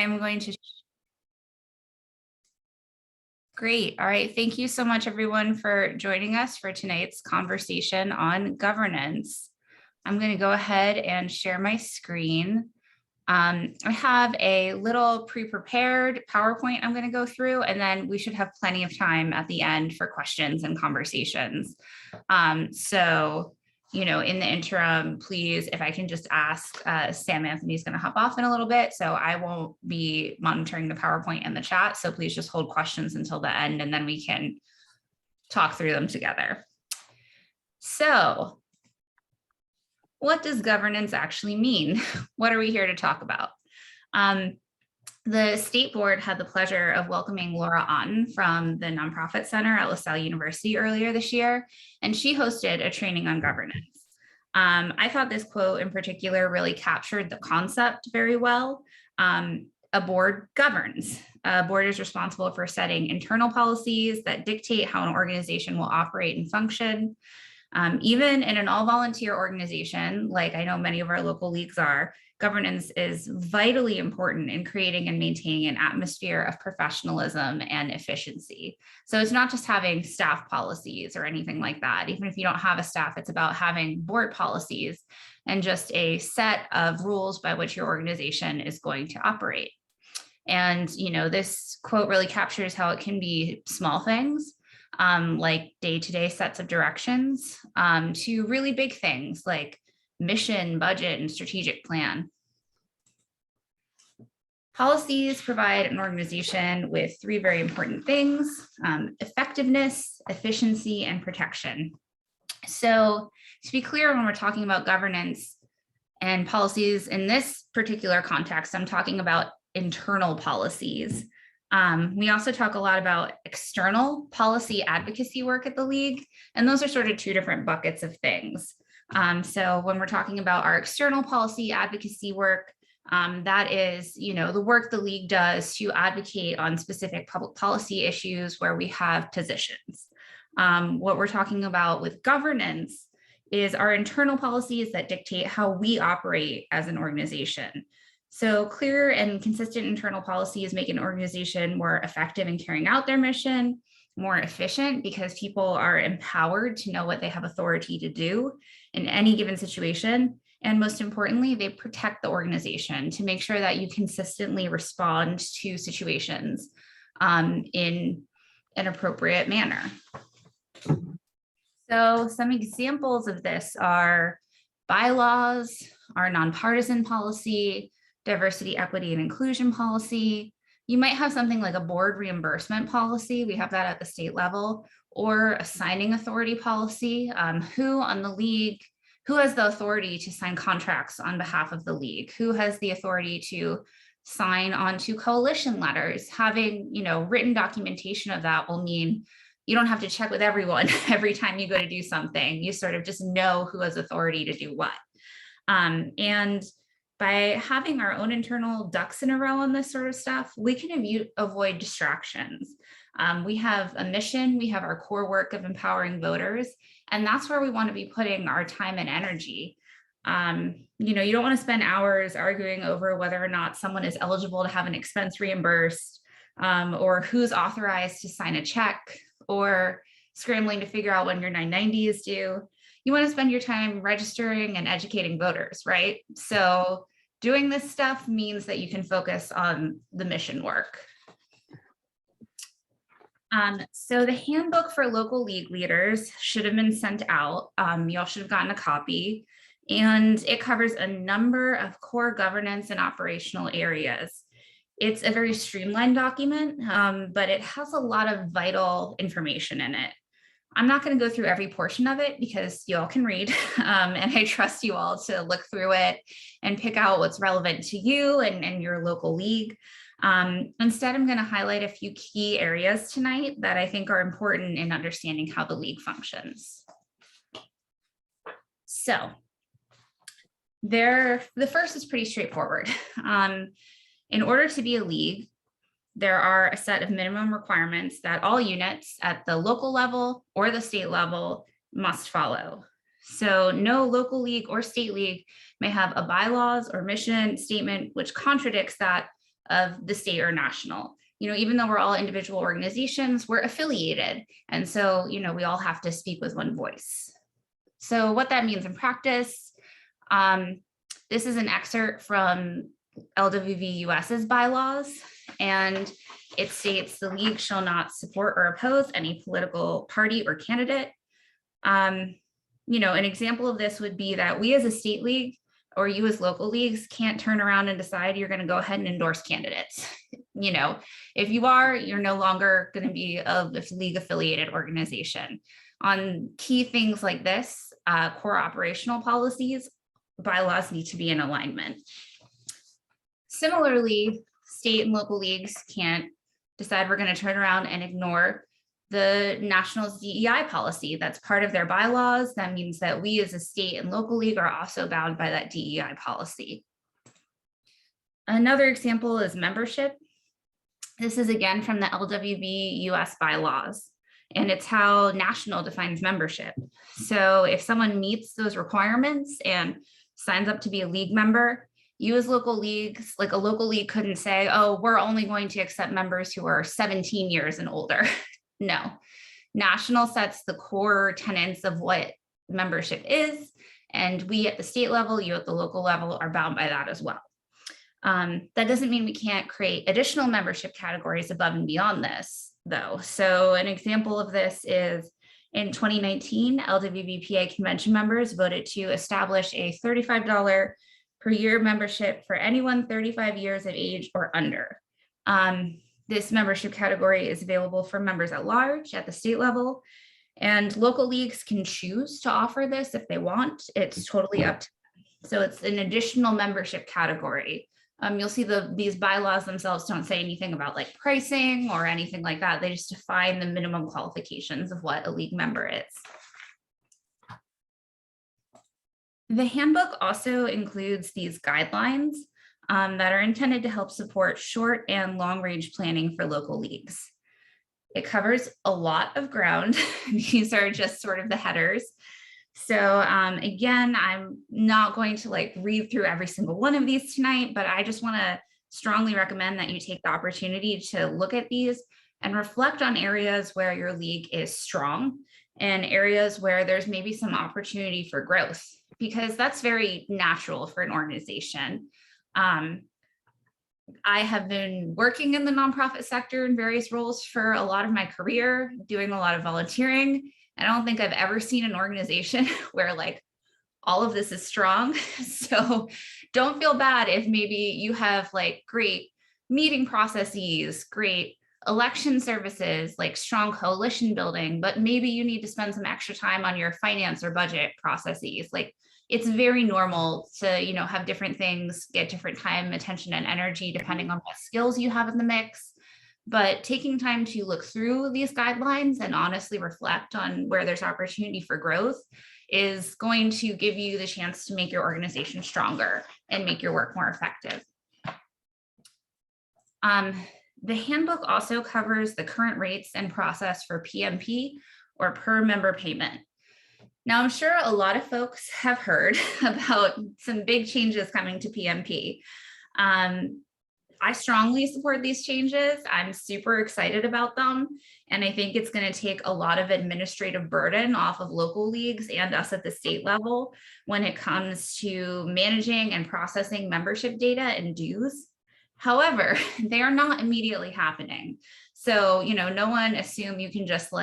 I'm going to. Great. All right. Thank you so much, everyone, for joining us for tonight's conversation on governance. I'm going to go ahead and share my screen. I have a little pre-prepared PowerPoint I'm going to go through, and then we should have plenty of time at the end for questions and conversations. In the interim, please, if I can just ask, Sam Anthony's going to hop off in a little bit, so I won't be monitoring the PowerPoint and the chat. So please just hold questions until the end, and then we can talk through them together. So, what does governance actually mean? What are we here to talk about? The state board had the pleasure of welcoming Laura Otten from the Nonprofit Center at LaSalle University earlier this year, and she hosted a training on governance. I thought this quote in particular really captured the concept very well. A board governs. A board is responsible for setting internal policies that dictate how an organization will operate and function. Even in an all-volunteer organization, like I know many of our local leagues are, governance is vitally important in creating and maintaining an atmosphere of professionalism and efficiency. So it's not just having staff policies or anything like that. Even if you don't have a staff, it's about having board policies and just a set of rules by which your organization is going to operate. And, this quote really captures how it can be small things, like day-to-day sets of directions, to really big things like mission, budget, and strategic plan. Policies provide an organization with three very important things: effectiveness, efficiency, and protection. So to be clear, when we're talking about governance and policies in this particular context, I'm talking about internal policies. We also talk a lot about external policy advocacy work at the league, and those are sort of two different buckets of things. So when we're talking about our external policy advocacy work, that is, the work the league does to advocate on specific public policy issues where we have positions. What we're talking about with governance is our internal policies that dictate how we operate as an organization. So clear and consistent internal policies make an organization more effective in carrying out their mission, more efficient because people are empowered to know what they have authority to do in any given situation. And most importantly, they protect the organization to make sure that you consistently respond to situations in an appropriate manner. So some examples of this are bylaws, our nonpartisan policy, diversity, equity, and inclusion policy. You might have something like a board reimbursement policy. We have that at the state level, or a signing authority policy. Who on the league, who has the authority to sign contracts on behalf of the league? Who has the authority to sign onto coalition letters? Having, written documentation of that will mean you don't have to check with everyone every time you go to do something. You sort of just know who has authority to do what. And by having our own internal ducks in a row on this sort of stuff, we can avoid distractions. We have a mission, we have our core work of empowering voters, and that's where we want to be putting our time and energy. You don't want to spend hours arguing over whether or not someone is eligible to have an expense reimbursed, or who's authorized to sign a check, or scrambling to figure out when your 990 is due. You want to spend your time registering and educating voters, right? So doing this stuff means that you can focus on the mission work. So the handbook for local league leaders should have been sent out. You all should have gotten a copy, and it covers a number of core governance and operational areas. It's a very streamlined document, but it has a lot of vital information in it. I'm not going to go through every portion of it because you all can read, and I trust you all to look through it and pick out what's relevant to you and your local league. Instead, I'm going to highlight a few key areas tonight that I think are important in understanding how the league functions. So the first is pretty straightforward. In order to be a league, there are a set of minimum requirements that all units at the local level or the state level must follow. So no local league or state league may have a bylaws or mission statement which contradicts that, of the state or national. Even though we're all individual organizations, we're affiliated. And so, we all have to speak with one voice. So what that means in practice, this is an excerpt from LWV US's bylaws, and it states the league shall not support or oppose any political party or candidate. An example of this would be that we as a state league or you as local leagues can't turn around and decide you're going to go ahead and endorse candidates. If you are, you're no longer going to be a league affiliated organization. On key things like this, core operational policies, bylaws need to be in alignment. Similarly, state and local leagues can't decide we're going to turn around and ignore the national's DEI policy. That's part of their bylaws. That means that we as a state and local league are also bound by that DEI policy. Another example is membership. This is again from the LWV US bylaws, and it's how national defines membership. So if someone meets those requirements and signs up to be a league member, you as local leagues, like a local league couldn't say, oh, we're only going to accept members who are 17 years and older. No, national sets the core tenets of what membership is, and we at the state level, you at the local level are bound by that as well. That doesn't mean we can't create additional membership categories above and beyond this, though. So an example of this is in 2019, LWVPA convention members voted to establish a $35 per year membership for anyone 35 years of age or under. This membership category is available for members at large at the state level, and local leagues can choose to offer this if they want. It's totally up to them. So it's an additional membership category. You'll see these bylaws themselves don't say anything about like pricing or anything like that. They just define the minimum qualifications of what a league member is. The handbook also includes these guidelines that are intended to help support short and long range planning for local leagues. It covers a lot of ground. These are just sort of the headers. So again, I'm not going to read through every single one of these tonight, but I just want to strongly recommend that you take the opportunity to look at these and reflect on areas where your league is strong and areas where there's maybe some opportunity for growth, because that's very natural for an organization. I have been working in the nonprofit sector in various roles for a lot of my career, doing a lot of volunteering. I don't think I've ever seen an organization where all of this is strong. So don't feel bad if maybe you have great meeting processes, great election services, strong coalition building, but maybe you need to spend some extra time on your finance or budget processes. It's very normal to, have different things, get different time, attention, and energy, depending on what skills you have in the mix. But taking time to look through these guidelines and honestly reflect on where there's opportunity for growth is going to give you the chance to make your organization stronger and make your work more effective. The handbook also covers the current rates and process for PMP, or per member payment. Now, I'm sure a lot of folks have heard about some big changes coming to PMP. I strongly support these changes. I'm super excited about them. And I think it's going to take a lot of administrative burden off of local leagues and us at the state level when it comes to managing and processing membership data and dues. However, they are not immediately happening. So, no one assume you can just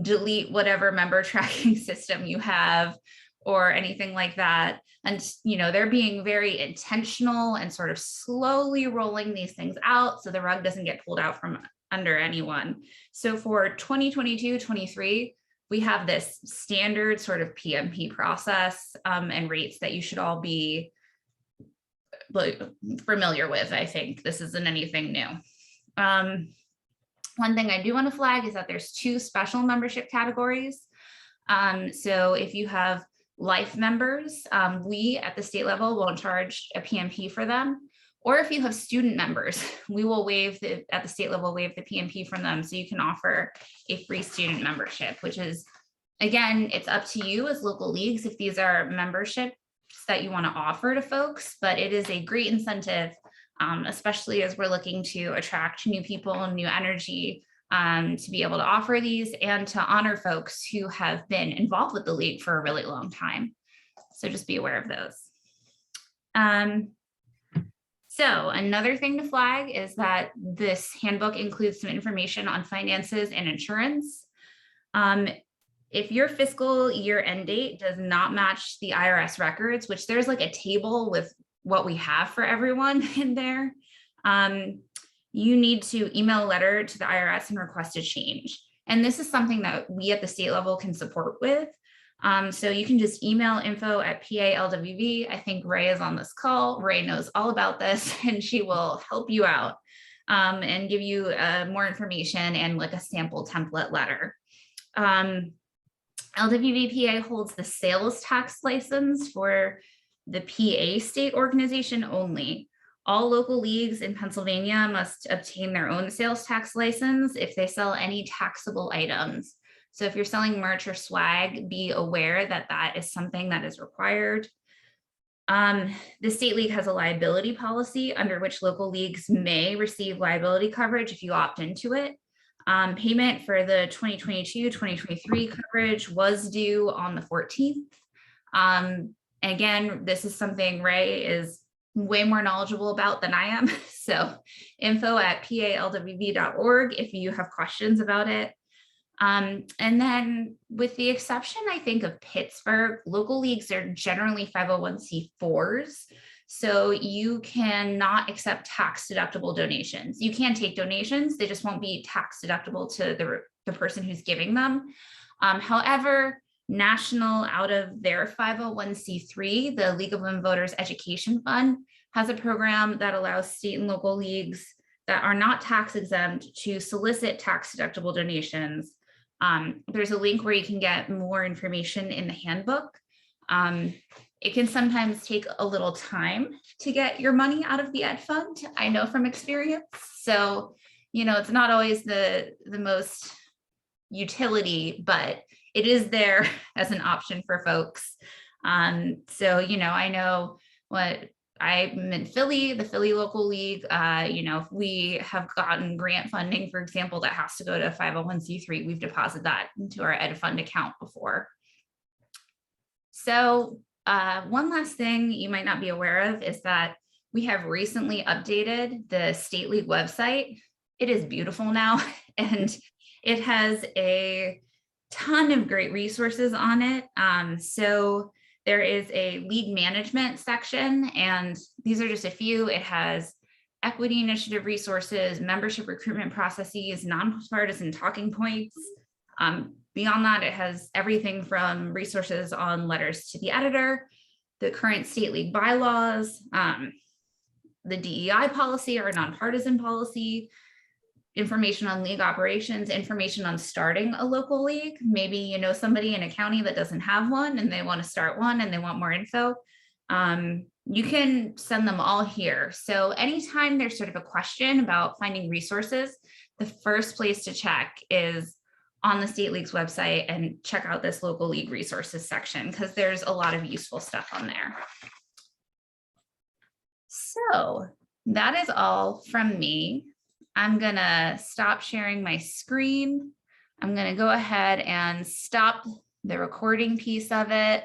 delete whatever member tracking system you have or anything like that. And, they're being very intentional and sort of slowly rolling these things out so the rug doesn't get pulled out from under anyone. So for 2022-23, we have this standard sort of PMP process and rates that you should all be familiar with. I think this isn't anything new. One thing I do want to flag is that there's two special membership categories. So if you have life members, we at the state level won't charge a PMP for them. Or if you have student members, we will at the state level, waive the PMP from them. So you can offer a free student membership, which is, again, it's up to you as local leagues if these are memberships that you want to offer to folks, but it is a great incentive especially as we're looking to attract new people, new energy, to be able to offer these and to honor folks who have been involved with the league for a really long time. So just be aware of those. So another thing to flag is that this handbook includes some information on finances and insurance. If your fiscal year end date does not match the IRS records, which there's like a table with what we have for everyone in there, you need to email a letter to the IRS and request a change. And this is something that we at the state level can support with. So you can just email info@PALWV. I think Ray is on this call. Ray knows all about this and she will help you out and give you more information and like a sample template letter. LWVPA holds the sales tax license for the PA state organization only. All local leagues in Pennsylvania must obtain their own sales tax license if they sell any taxable items. So if you're selling merch or swag, be aware that that is something that is required. The state league has a liability policy under which local leagues may receive liability coverage if you opt into it. Payment for the 2022-2023 coverage was due on the 14th. Again, this is something Ray is way more knowledgeable about than I am. So info@palwv.org if you have questions about it. And then with the exception, I think, of Pittsburgh, local leagues are generally 501c4s. So you cannot accept tax deductible donations. You can take donations, they just won't be tax deductible to the person who's giving them. However, National, out of their 501c3, the League of Women Voters Education Fund, has a program that allows state and local leagues that are not tax exempt to solicit tax deductible donations. There's a link where you can get more information in the handbook. It can sometimes take a little time to get your money out of the ed fund, I know from experience. So, it's not always the most utility, but it is there as an option for folks. So, I know what I'm in Philly, the Philly local league, if we have gotten grant funding, for example, that has to go to 501c3, we've deposited that into our ed fund account before. So one last thing you might not be aware of is that we have recently updated the State League website. It is beautiful now, and it has a ton of great resources on it. So there is a league management section, and these are just a few. It has equity initiative resources, membership recruitment processes, nonpartisan talking points. Beyond that, it has everything from resources on letters to the editor, the current state league bylaws, the DEI policy or nonpartisan policy, information on league operations, information on starting a local league. Maybe you know somebody in a county that doesn't have one and they want to start one and they want more info. You can send them all here. So anytime there's sort of a question about finding resources, the first place to check is on the State League's website and check out this local league resources section, because there's a lot of useful stuff on there. So that is all from me. I'm gonna stop sharing my screen. I'm gonna go ahead and stop the recording piece of it.